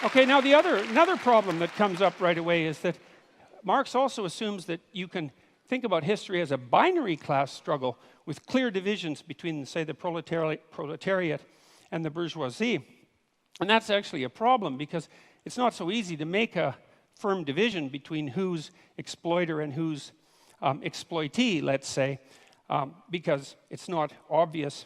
Okay, now another problem that comes up right away is that Marx also assumes that you can think about history as a binary class struggle with clear divisions between, say, the proletariat and the bourgeoisie. And that's actually a problem because it's not so easy to make a firm division between who's exploiter and who's exploitee, let's say, because it's not obvious,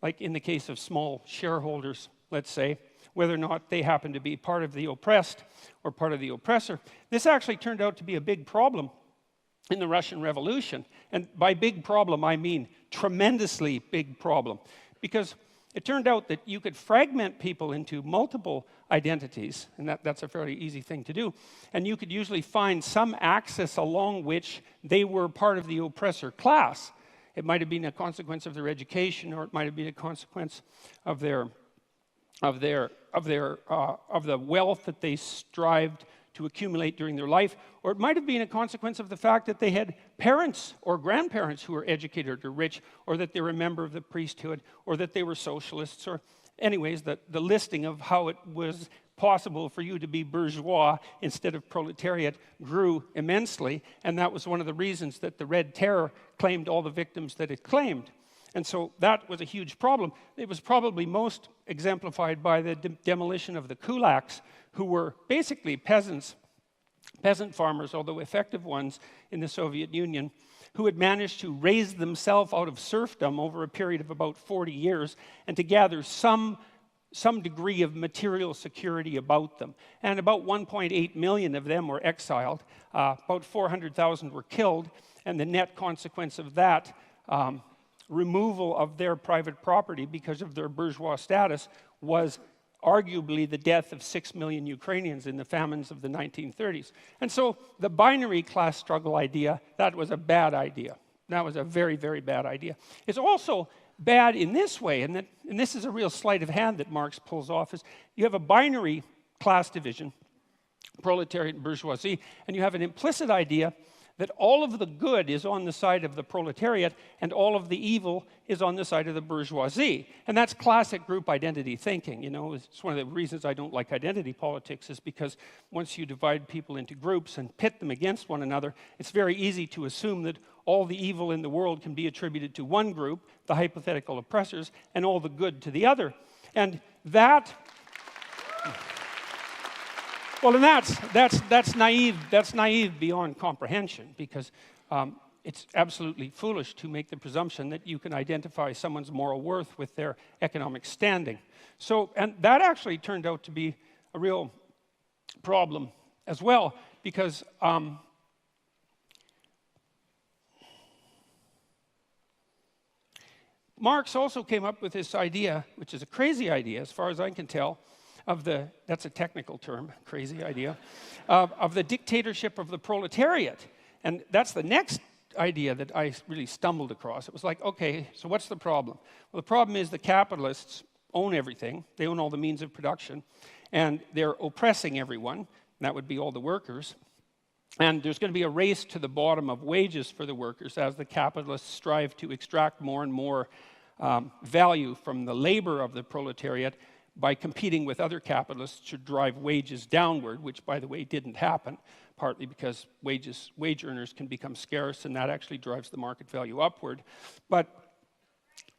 like in the case of small shareholders, let's say, whether or not they happen to be part of the oppressed or part of the oppressor. This actually turned out to be a big problem in the Russian Revolution. And by big problem, I mean tremendously big problem. Because it turned out that you could fragment people into multiple identities, and that's a fairly easy thing to do. And you could usually find some axis along which they were part of the oppressor class. It might have been a consequence of their education, or it might have been a consequence of the wealth that they strived to accumulate during their life, or it might have been a consequence of the fact that they had parents or grandparents who were educated or rich, or that they were a member of the priesthood, or that they were socialists, or anyways, the listing of how it was possible for you to be bourgeois instead of proletariat grew immensely, and that was one of the reasons that the Red Terror claimed all the victims that it claimed. And so that was a huge problem. It was probably most exemplified by the demolition of the Kulaks, who were basically peasant farmers, although effective ones in the Soviet Union, who had managed to raise themselves out of serfdom over a period of about 40 years and to gather some degree of material security about them. And about 1.8 million of them were exiled. About 400,000 were killed, and the net consequence of that removal of their private property because of their bourgeois status was arguably the death of 6 million Ukrainians in the famines of the 1930s. And so the binary class struggle idea, that was a bad idea. That was a very, very bad idea. It's also bad in this way, and this is a real sleight of hand that Marx pulls off, is you have a binary class division, proletariat and bourgeoisie, and you have an implicit idea that all of the good is on the side of the proletariat and all of the evil is on the side of the bourgeoisie. And that's classic group identity thinking. You know, it's one of the reasons I don't like identity politics, is because once you divide people into groups and pit them against one another, it's very easy to assume that all the evil in the world can be attributed to one group, the hypothetical oppressors, and all the good to the other. And that... Well, and that's naive. That's naive beyond comprehension, because it's absolutely foolish to make the presumption that you can identify someone's moral worth with their economic standing. So, and that actually turned out to be a real problem as well, because Marx also came up with this idea, which is a crazy idea as far as I can tell, that's a technical term, crazy idea, of the dictatorship of the proletariat. And that's the next idea that I really stumbled across. It was like, okay, so what's the problem? Well, the problem is the capitalists own everything. They own all the means of production, and they're oppressing everyone, and that would be all the workers. And there's going to be a race to the bottom of wages for the workers as the capitalists strive to extract more and more value from the labor of the proletariat by competing with other capitalists to drive wages downward, which, by the way, didn't happen, partly because wage earners can become scarce, and that actually drives the market value upward. But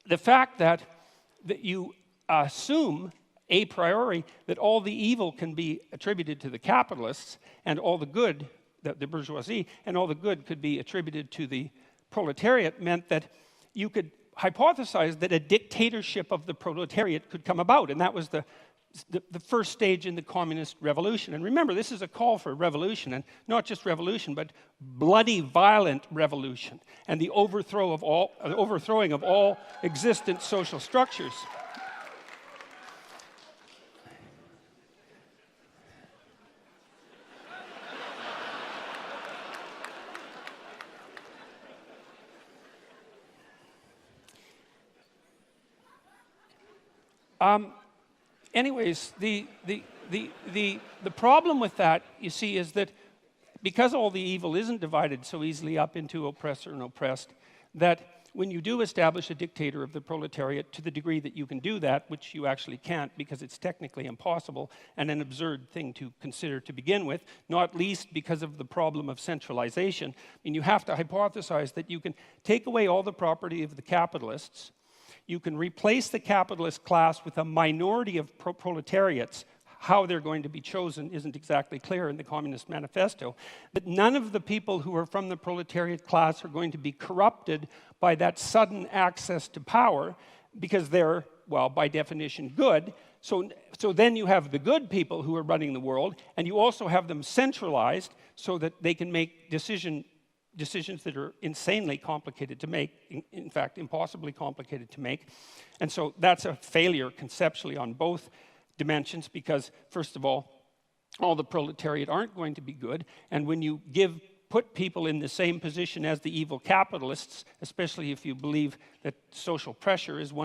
the fact that you assume a priori that all the evil can be attributed to the capitalists and all the good, the bourgeoisie, and all the good could be attributed to the proletariat meant that you could hypothesized that a dictatorship of the proletariat could come about, and that was the first stage in the communist revolution. And remember, this is a call for revolution, and not just revolution, but bloody, violent revolution, and the overthrowing of all existent social structures. Anyways, the problem with that, you see, is that because all the evil isn't divided so easily up into oppressor and oppressed, that when you do establish a dictator of the proletariat, to the degree that you can do that, which you actually can't because it's technically impossible and an absurd thing to consider to begin with, not least because of the problem of centralization. I mean, you have to hypothesize that you can take away all the property of the capitalists, you can replace the capitalist class with a minority of proletariats. How they're going to be chosen isn't exactly clear in the Communist Manifesto. But none of the people who are from the proletariat class are going to be corrupted by that sudden access to power because they're, well, by definition, good. So then you have the good people who are running the world, and you also have them centralized so that they can make decisions that are insanely complicated to make, in fact, impossibly complicated to make. And so that's a failure conceptually on both dimensions because, first of all the proletariat aren't going to be good, and when you put people in the same position as the evil capitalists, especially if you believe that social pressure is one